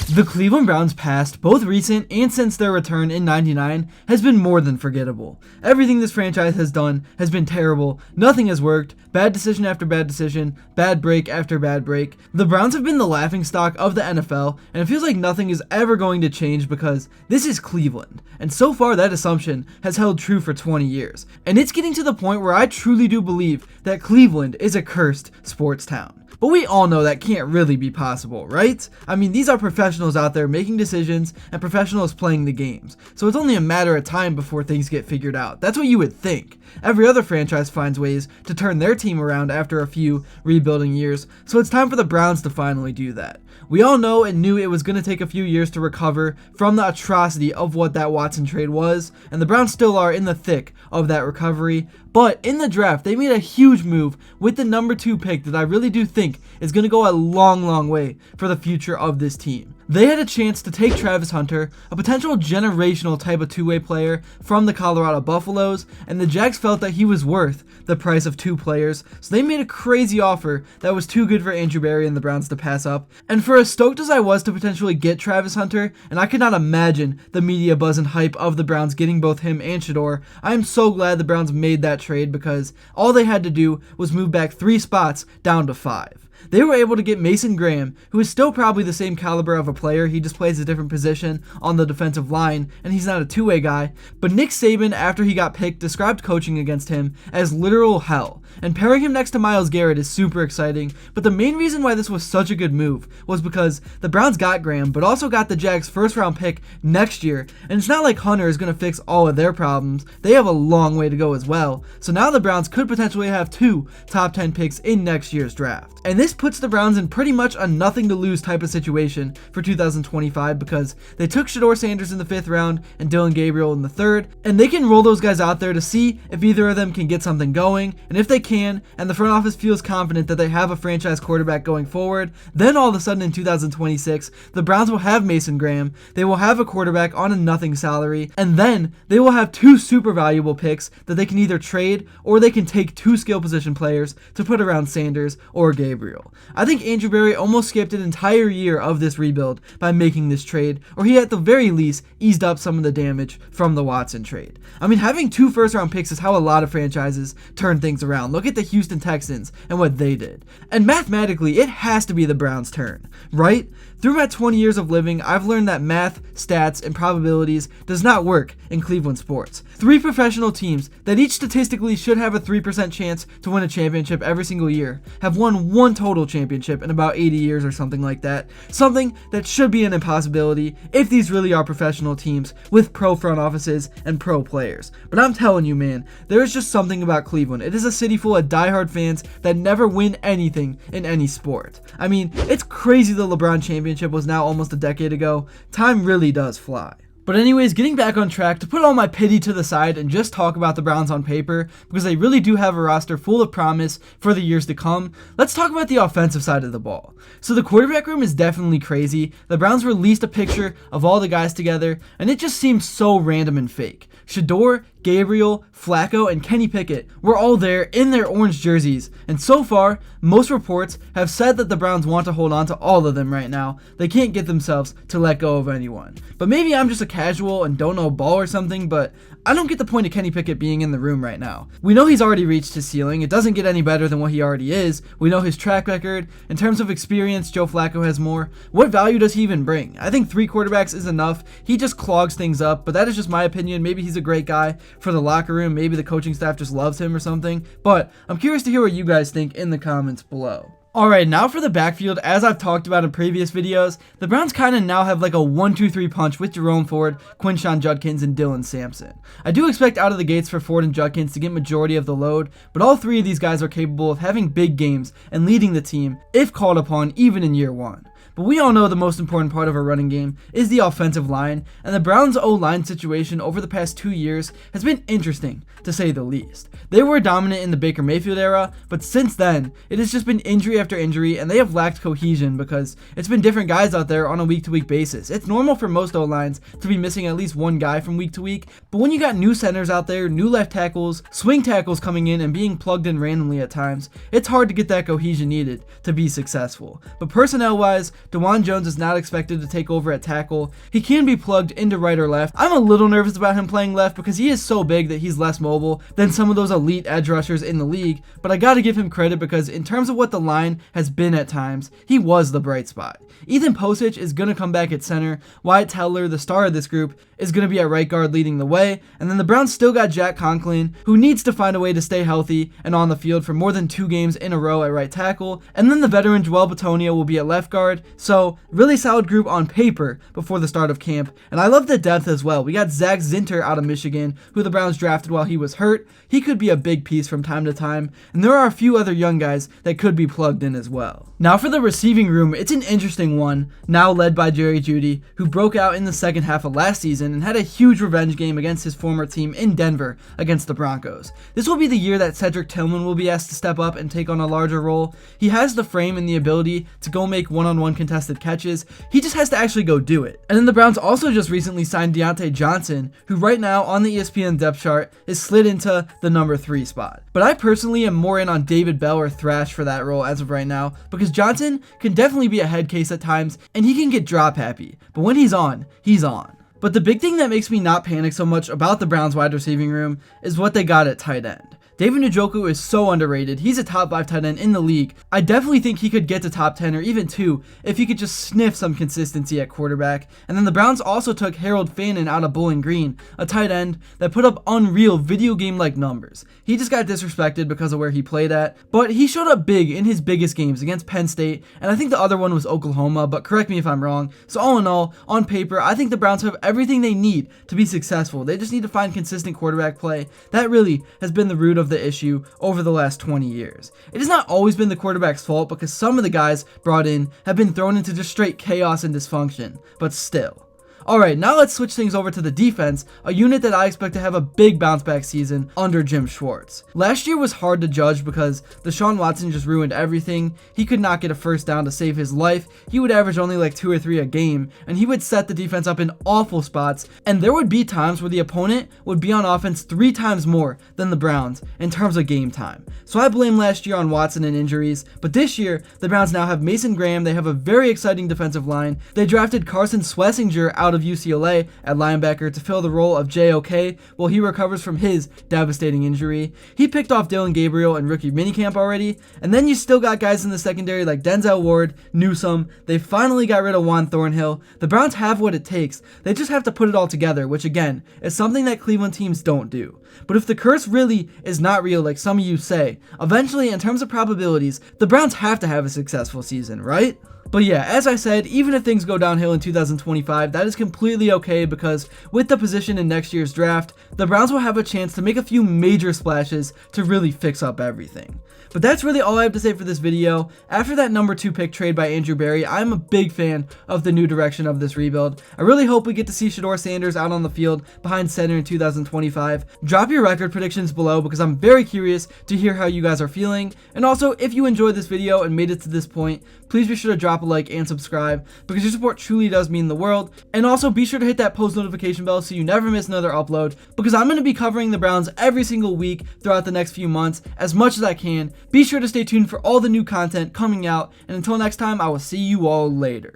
The Cleveland Browns past, both recent and since their return in '99, has been more than forgettable. Everything this franchise has done has been terrible. Nothing has worked. Bad decision after bad decision. Bad break after bad break. The Browns have been the laughingstock of the NFL, and it feels like nothing is ever going to change because this is Cleveland. And so far that assumption has held true for 20 years. And it's getting to the point where I truly do believe that Cleveland is a cursed sports town. But we all know that can't really be possible, right? I mean, these are professionals out there making decisions and professionals playing the games. So it's only a matter of time before things get figured out. That's what you would think. Every other franchise finds ways to turn their team around after a few rebuilding years, so it's time for the Browns to finally do that. We all know and knew it was going to take a few years to recover from the atrocity of what that Watson trade was, and the Browns still are in the thick of that recovery. But in the draft, they made a huge move with the number 2 pick that I really do think is going to go a long way for the future of this team. They had a chance to take Travis Hunter, a potential generational type of two-way player from the Colorado Buffaloes, and the Jags felt that he was worth the price of 2 players, so they made a crazy offer that was too good for Andrew Berry and the Browns to pass up. And for as stoked as I was to potentially get Travis Hunter, and I could not imagine the media buzz and hype of the Browns getting both him and Shedeur, I am so glad the Browns made that trade because all they had to do was move back 3 spots down to 5. They were able to get Mason Graham, who is still probably the same caliber of a player, he just plays a different position on the defensive line, and he's not a two-way guy, but Nick Saban, after he got picked, described coaching against him as literal hell, and pairing him next to Myles Garrett is super exciting, but the main reason why this was such a good move was because the Browns got Graham, but also got the Jags' first-round pick next year, and it's not like Hunter is going to fix all of their problems. They have a long way to go as well, so now the Browns could potentially have 2 top 10 picks in next year's draft, and this puts the Browns in pretty much a nothing to lose type of situation for 2025 because they took Shedeur Sanders in the 5th round and Dillon Gabriel in the 3rd, and they can roll those guys out there to see if either of them can get something going, and if they can, and the front office feels confident that they have a franchise quarterback going forward, then all of a sudden in 2026, the Browns will have Mason Graham, they will have a quarterback on a nothing salary, and then they will have 2 super valuable picks that they can either trade or they can take 2 skill position players to put around Sanders or Gabriel. I think Andrew Berry almost skipped an entire year of this rebuild by making this trade, or he at the very least eased up some of the damage from the Watson trade. I mean, having 2 first-round picks is how a lot of franchises turn things around. Look at the Houston Texans and what they did. And mathematically, it has to be the Browns' turn, right? Through my 20 years of living, I've learned that math, stats, and probabilities does not work in Cleveland sports. 3 professional teams that each statistically should have a 3% chance to win a championship every single year have won 1 total championship in about 80 years or something like that. Something that should be an impossibility if these really are professional teams with pro front offices and pro players. But I'm telling you, man, there is just something about Cleveland. It is a city full of diehard fans that never win anything in any sport. I mean, it's crazy the LeBron championship was now almost a decade ago. Time really does fly. But anyways, getting back on track to put all my pity to the side and just talk about the Browns on paper, because they really do have a roster full of promise for the years to come, let's talk about the offensive side of the ball. So the quarterback room is definitely crazy. The Browns released a picture of all the guys together, and it just seems so random and fake. Shedeur, Gabriel, Flacco, and Kenny Pickett were all there in their orange jerseys, and so far, most reports have said that the Browns want to hold on to all of them right now. They can't get themselves to let go of anyone. But maybe I'm just a casual and don't know ball or something, but I don't get the point of Kenny Pickett being in the room right now. We know he's already reached his ceiling. It doesn't get any better than what he already is. We know his track record. In terms of experience, Joe Flacco has more. What value does he even bring? I think 3 quarterbacks is enough. He just clogs things up, but that is just my opinion. Maybe he's a great guy for the locker room. Maybe the coaching staff just loves him or something. But I'm curious to hear what you guys think in the comments below. Alright, now for the backfield. As I've talked about in previous videos, the Browns kind of now have like a 1-2-3 punch with Jerome Ford, Quinshon Judkins, and Dylan Sampson. I do expect out of the gates for Ford and Judkins to get majority of the load, but all 3 of these guys are capable of having big games and leading the team if called upon even in year 1. But we all know the most important part of a running game is the offensive line, and the Browns' O-line situation over the past 2 years has been interesting, to say the least. They were dominant in the Baker Mayfield era, but since then, it has just been injury after injury, and they have lacked cohesion because it's been different guys out there on a week-to-week basis. It's normal for most O-lines to be missing at least one guy from week to week, but when you got new centers out there, new left tackles, swing tackles coming in and being plugged in randomly at times, it's hard to get that cohesion needed to be successful. But personnel-wise, DeJuan Jones is not expected to take over at tackle. He can be plugged into right or left. I'm a little nervous about him playing left because he is so big that he's less mobile than some of those elite edge rushers in the league, but I gotta give him credit because in terms of what the line has been at times, he was the bright spot. Ethan Posich is gonna come back at center. Wyatt Teller, the star of this group, is gonna be at right guard leading the way, and then the Browns still got Jack Conklin, who needs to find a way to stay healthy and on the field for more than 2 games in a row at right tackle, and then the veteran Joel Bitonio will be at left guard. So really solid group on paper before the start of camp, and I love the depth as well. We got Zach Zinter out of Michigan, who the Browns drafted while he was hurt. He could be a big piece from time to time, and there are a few other young guys that could be plugged in as well. Now for the receiving room, it's an interesting one, now led by Jerry Jeudy, who broke out in the second half of last season and had a huge revenge game against his former team in Denver against the Broncos. This will be the year that Cedric Tillman will be asked to step up and take on a larger role. He has the frame and the ability to go make one-on-one contested catches. He just has to actually go do it. And then the Browns also just recently signed Deontay Johnson, who right now on the ESPN depth chart is slid into the number 3 spot. But I personally am more in on David Bell or Thrash for that role as of right now, because Johnson can definitely be a head case at times and he can get drop happy, but when he's on, he's on. But the big thing that makes me not panic so much about the Browns wide receiving room is what they got at tight end. David Njoku is so underrated. He's a top 5 tight end in the league. I definitely think he could get to top 10 or even 2 if he could just sniff some consistency at quarterback. And then the Browns also took Harold Fannin out of Bowling Green, a tight end that put up unreal video game-like numbers. He just got disrespected because of where he played at, but he showed up big in his biggest games against Penn State, and I think the other one was Oklahoma, but correct me if I'm wrong. So all in all, on paper, I think the Browns have everything they need to be successful. They just need to find consistent quarterback play. That really has been the root of the issue over the last 20 years. It has not always been the quarterback's fault because some of the guys brought in have been thrown into just straight chaos and dysfunction, but still. Alright, now let's switch things over to the defense, a unit that I expect to have a big bounce back season under Jim Schwartz. Last year was hard to judge because Deshaun Watson just ruined everything. He could not get a first down to save his life. He would average only like 2 or 3 a game, and he would set the defense up in awful spots, and there would be times where the opponent would be on offense 3 times more than the Browns in terms of game time. So I blame last year on Watson and injuries, but this year, the Browns now have Mason Graham. They have a very exciting defensive line. They drafted Carson Schlesinger out of UCLA at linebacker to fill the role of JOK while he recovers from his devastating injury. He picked off Dylan Gabriel in rookie minicamp already, and then you still got guys in the secondary like Denzel Ward, Newsome. They finally got rid of Juan Thornhill. The Browns have what it takes. They just have to put it all together, which again is something that Cleveland teams don't do. But if the curse really is not real like some of you say, eventually in terms of probabilities, the Browns have to have a successful season, right? But yeah, as I said, even if things go downhill in 2025, that is completely okay because with the position in next year's draft, the Browns will have a chance to make a few major splashes to really fix up everything. But that's really all I have to say for this video. After that number 2 pick trade by Andrew Berry, I'm a big fan of the new direction of this rebuild. I really hope we get to see Shedeur Sanders out on the field behind center in 2025. Drop your record predictions below because I'm very curious to hear how you guys are feeling. And also, if you enjoyed this video and made it to this point, please be sure to drop a like and subscribe because your support truly does mean the world. And also be sure to hit that post notification bell so you never miss another upload because I'm going to be covering the Browns every single week throughout the next few months as much as I can. Be sure to stay tuned for all the new content coming out, and until next time, I will see you all later.